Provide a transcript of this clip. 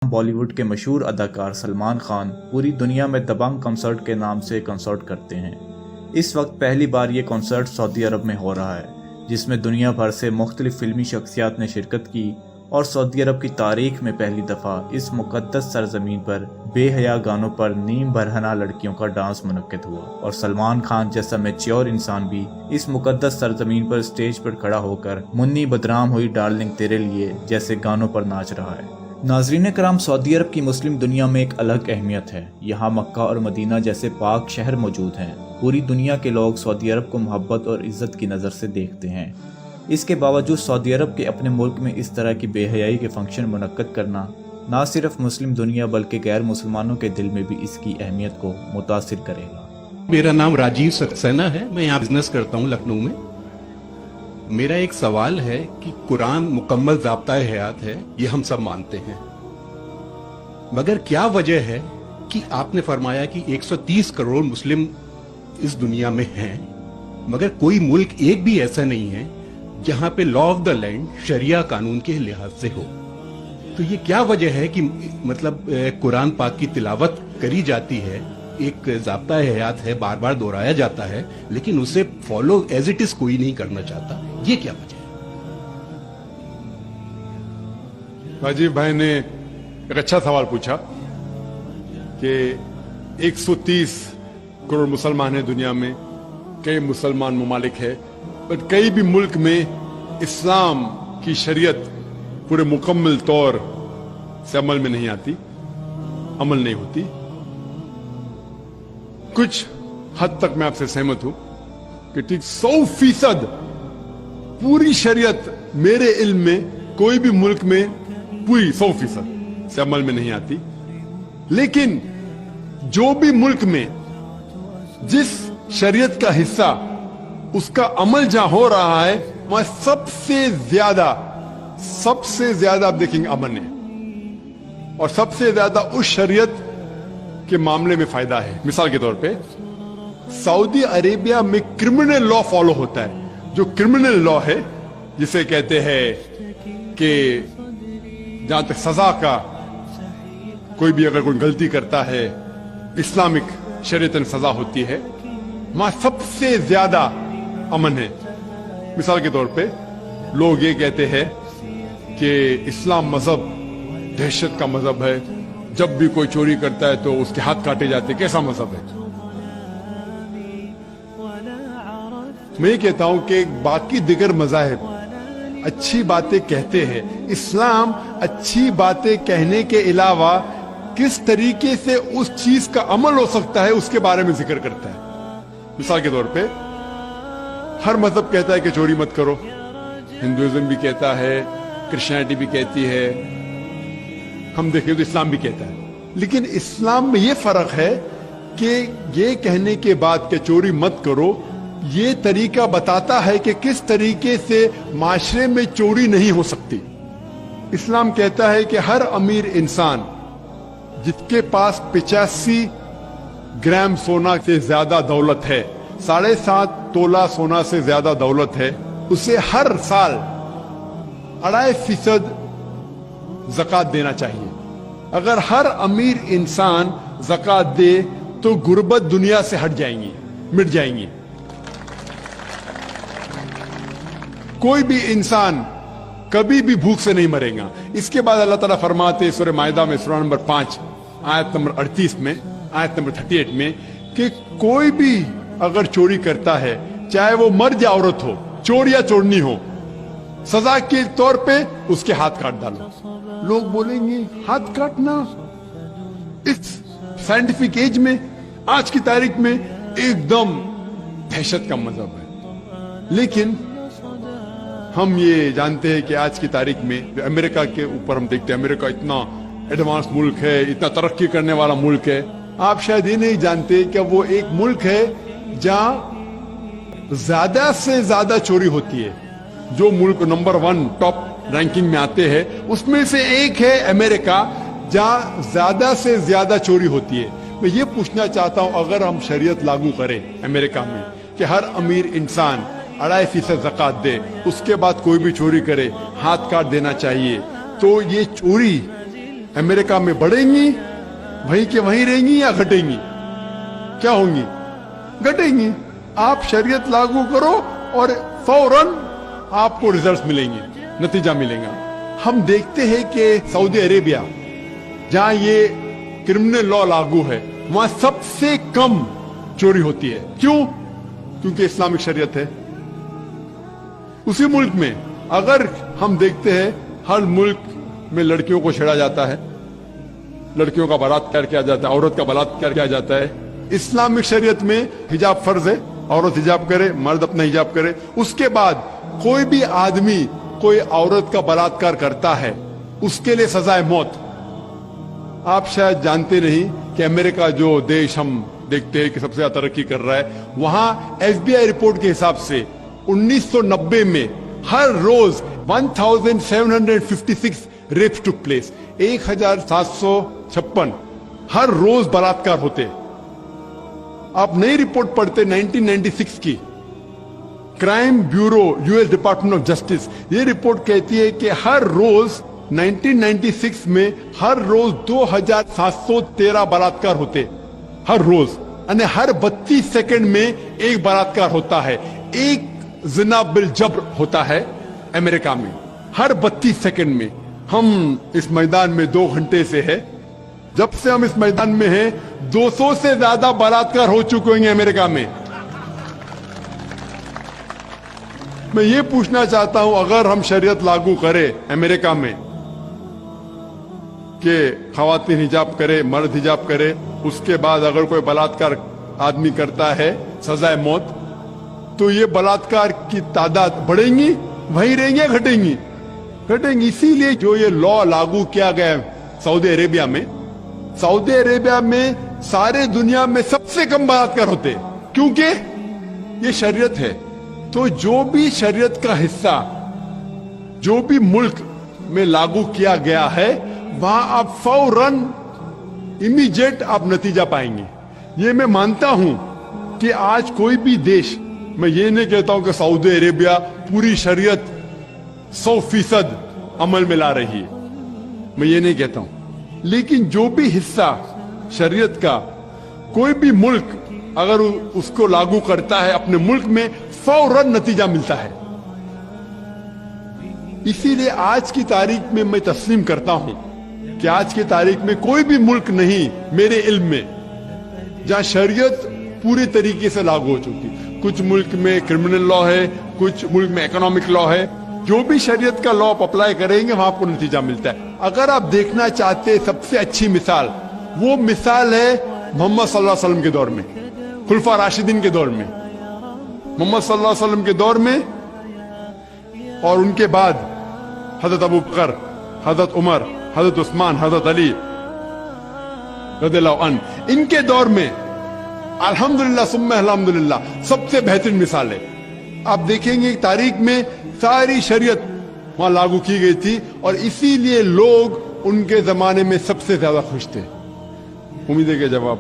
बॉलीवुड के मशहूर अदाकार सलमान खान पूरी दुनिया में दबंग कंसर्ट के नाम से कंसर्ट करते हैं। इस वक्त पहली बार ये कंसर्ट सऊदी अरब में हो रहा है, जिसमें दुनिया भर से मुख्तलिफ फिल्मी शख्सियात ने शिरकत की और सऊदी अरब की तारीख में पहली दफ़ा इस मुक़द्दस सरजमीन पर बेहया गानों पर नीम बरहना लड़कियों का डांस मुनक्किद हुआ और सलमान खान जैसा मैच्योर इंसान भी इस मुक़द्दस सरजमीन पर स्टेज पर खड़ा होकर मुन्नी बदनाम हुई डार्लिंग तेरे लिए जैसे गानों पर नाच रहा है। नाज़रीन कराम, सऊदी अरब की मुस्लिम दुनिया में एक अलग अहमियत है। यहाँ मक्का और मदीना जैसे पाक शहर मौजूद हैं। पूरी दुनिया के लोग सऊदी अरब को मोहब्बत और इज़्ज़त की नज़र से देखते हैं। इसके बावजूद सऊदी अरब के अपने मुल्क में इस तरह की बेहयाई के फंक्शन मुनक्कद करना न सिर्फ मुस्लिम दुनिया बल्कि गैर मुसलमानों के दिल में भी इसकी अहमियत को मुतासिर करेगा। मेरा नाम राजीव सक्सेना है। मैं यहाँ बिजनेस करता हूँ लखनऊ में। मेरा एक सवाल है कि कुरान मुकम्मल ज़ाब्ता-ए हयात है, ये हम सब मानते हैं, मगर क्या वजह है कि आपने फरमाया कि 130 करोड़ मुस्लिम इस दुनिया में हैं, मगर कोई मुल्क एक भी ऐसा नहीं है जहां पे लॉ ऑफ द लैंड शरिया कानून के लिहाज से हो। तो ये क्या वजह है कि मतलब कुरान पाक की तिलावत करी जाती है, एक ज़ाब्ता-ए हयात है, बार बार दोहराया जाता है, लेकिन उसे फॉलो एज इट इज कोई नहीं करना चाहता। ये क्या वजह है? राजीव भाई ने एक अच्छा सवाल पूछा कि 130 करोड़ मुसलमान हैं दुनिया में, कई मुसलमान ममालिक है, बट कई भी मुल्क में इस्लाम की शरीयत पूरे मुकम्मल तौर से अमल में नहीं आती, अमल नहीं होती। कुछ हद तक मैं आपसे सहमत हूं कि ठीक 100% पूरी शरीयत मेरे इल्म में कोई भी मुल्क में पूरी 100% से अमल में नहीं आती। लेकिन जो भी मुल्क में जिस शरीयत का हिस्सा उसका अमल जहां हो रहा है, वहां सबसे ज्यादा आप देखेंगे अमन है, और सबसे ज्यादा उस शरीयत के मामले में फायदा है। मिसाल के तौर पे सऊदी अरेबिया में क्रिमिनल लॉ फॉलो होता है। जो क्रिमिनल लॉ है, जिसे कहते हैं कि जहां तक सजा का कोई भी अगर कोई गलती करता है इस्लामिक शरीयतन सजा होती है, वहां सबसे ज्यादा अमन है। मिसाल के तौर पे लोग ये कहते हैं कि इस्लाम मजहब दहशत का मजहब है, जब भी कोई चोरी करता है तो उसके हाथ काटे जाते। कैसा मजहब है? मैं ये कहता हूं कि बाकी दिगर मज़ाहिब अच्छी बातें कहते हैं, इस्लाम अच्छी बातें कहने के अलावा किस तरीके से उस चीज का अमल हो सकता है उसके बारे में जिक्र करता है। मिसाल के तौर पे हर मजहब कहता है कि चोरी मत करो, हिंदुइज्म भी कहता है, क्रिश्चियनिटी भी कहती है, हम देखें तो इस्लाम भी कहता है। लेकिन इस्लाम में यह फर्क है कि ये कहने के बाद कि चोरी मत करो, ये तरीका बताता है कि किस तरीके से माशरे में चोरी नहीं हो सकती। इस्लाम कहता है कि हर अमीर इंसान जिसके पास 85 ग्राम सोना से ज्यादा दौलत है, 7.5 तोला सोना से ज्यादा दौलत है, उसे हर साल 2.5% ज़कात देना चाहिए। अगर हर अमीर इंसान ज़कात दे तो गुर्बत दुनिया से हट जाएंगी, मिट जाएंगी। कोई भी इंसान कभी भी भूख से नहीं मरेगा। इसके बाद अल्लाह ताला फरमाते सूरह माइदा में सूरह नंबर 5 आयत नंबर 38 में, आयत नंबर 38 में, कि कोई भी अगर चोरी करता है, चाहे वो मर्द या औरत हो, चोर या चोरनी हो, सजा के तौर पे उसके हाथ काट डालो। लोग बोलेंगे हाथ काटना इस साइंटिफिक एज में, आज की तारीख में एकदम दहशत का मजहब है। लेकिन हम ये जानते हैं कि आज की तारीख में अमेरिका के ऊपर हम देखते हैं, अमेरिका इतना एडवांस मुल्क है, इतना तरक्की करने वाला मुल्क है। आप शायद ये नहीं जानते कि वो एक मुल्क है जहां ज्यादा से ज्यादा चोरी होती है। जो मुल्क नंबर 1 टॉप रैंकिंग में आते हैं, उसमें से एक है अमेरिका, जहां ज्यादा से ज्यादा चोरी होती है। मैं ये पूछना चाहता हूं, अगर हम शरीयत लागू करें अमेरिका में कि हर अमीर इंसान 2.5% ज़कात दे, उसके बाद कोई भी चोरी करे हाथ काट देना चाहिए, तो ये चोरी अमेरिका में बढ़ेंगी, वहीं के वहीं रहेंगी या घटेंगी? क्या होंगी? घटेंगी। आप शरीयत लागू करो और फौरन आपको रिजल्ट्स मिलेंगे, नतीजा मिलेगा। हम देखते हैं कि सऊदी अरेबिया, जहां ये क्रिमिनल लॉ लागू है, वहां सबसे कम चोरी होती है। क्यों? क्योंकि इस्लामिक शरीयत है। उसी मुल्क में अगर हम देखते हैं, हर मुल्क में लड़कियों को छेड़ा जाता है, लड़कियों का बलात्कार किया जाता है, औरत का बलात्कार किया जाता है। इस्लामिक शरीयत में हिजाब फर्ज है, औरत हिजाब करे, मर्द अपना हिजाब करे। उसके बाद कोई भी आदमी कोई औरत का बलात्कार करता है, उसके लिए सजाए मौत। आप शायद जानते नहीं कि अमेरिका, जो देश हम देखते हैं कि सबसे ज्यादा तरक्की कर रहा है, वहां FBI रिपोर्ट के हिसाब से 1990 में हर रोज 1756 रेप्स टुक प्लेस, 1756 हर रोज बलात्कार होते। आप नई रिपोर्ट पढ़ते 1996 की, crime bureau US department of justice, ये रिपोर्ट कहती है कि हर रोज 1996 में हर रोज 2713 बलात्कार होते, हर रोज। यानी हर 32 सेकंड में एक बलात्कार होता है, एक जिना बिल जब्र होता है अमेरिका में, हर 32 सेकंड में। हम इस मैदान में 2 घंटे से है, जब से हम इस मैदान में हैं 200 से ज्यादा बलात्कार हो चुके हैं अमेरिका में। मैं ये पूछना चाहता हूं, अगर हम शरीयत लागू करें अमेरिका में कि खवातीन हिजाब करे, मर्द हिजाब करे, उसके बाद अगर कोई बलात्कार आदमी करता है सजाए मौत, तो ये बलात्कार की तादाद बढ़ेंगी, वहीं रहेंगी या घटेंगी? घटेंगी। इसीलिए जो ये लॉ लागू किया गया सऊदी अरेबिया में, सऊदी अरेबिया में सारे दुनिया में सबसे कम बलात्कार होते, क्योंकि ये शरीयत है। तो जो भी शरीयत का हिस्सा जो भी मुल्क में लागू किया गया है, वहां आप फौरन इमीडिएट आप नतीजा पाएंगे। ये मैं मानता हूं कि आज कोई भी देश, मैं ये नहीं कहता हूं कि सऊदी अरेबिया पूरी शरीयत 100% अमल में ला रही है, मैं ये नहीं कहता हूं, लेकिन जो भी हिस्सा शरीयत का कोई भी मुल्क अगर उसको लागू करता है अपने मुल्क में, फौरन नतीजा मिलता है। इसीलिए आज की तारीख में मैं तस्लीम करता हूं कि आज की तारीख में कोई भी मुल्क नहीं मेरे इल्म में जहां शरीयत पूरी तरीके से लागू हो चुकी। कुछ मुल्क में क्रिमिनल लॉ है, कुछ मुल्क में इकोनॉमिक लॉ है। जो भी शरीयत का लॉ आप अप्लाई करेंगे, वहां आपको नतीजा मिलता है। अगर आप देखना चाहते सबसे अच्छी मिसाल, वो मिसाल है मोहम्मद सल्लल्लाहु अलैहि वसल्लम के दौर में, खुलफा राशिदीन के दौर में। मोहम्मद सल्लल्लाहु अलैहि वसल्लम के दौर में और उनके बाद हजरत अबू बकर, हजरत उमर, हजरत उस्मान, हजरत अली रज़ियल्लाहु अन्हु, इनके दौर में अल्हम्दुलिल्लाह सुम्मा अल्हम्दुलिल्लाह सबसे बेहतरीन मिसाल है। आप देखेंगे तारीख में सारी शरीयत वहां लागू की गई थी और इसीलिए लोग उनके जमाने में सबसे ज्यादा खुश थे। उम्मीद है कि जवाब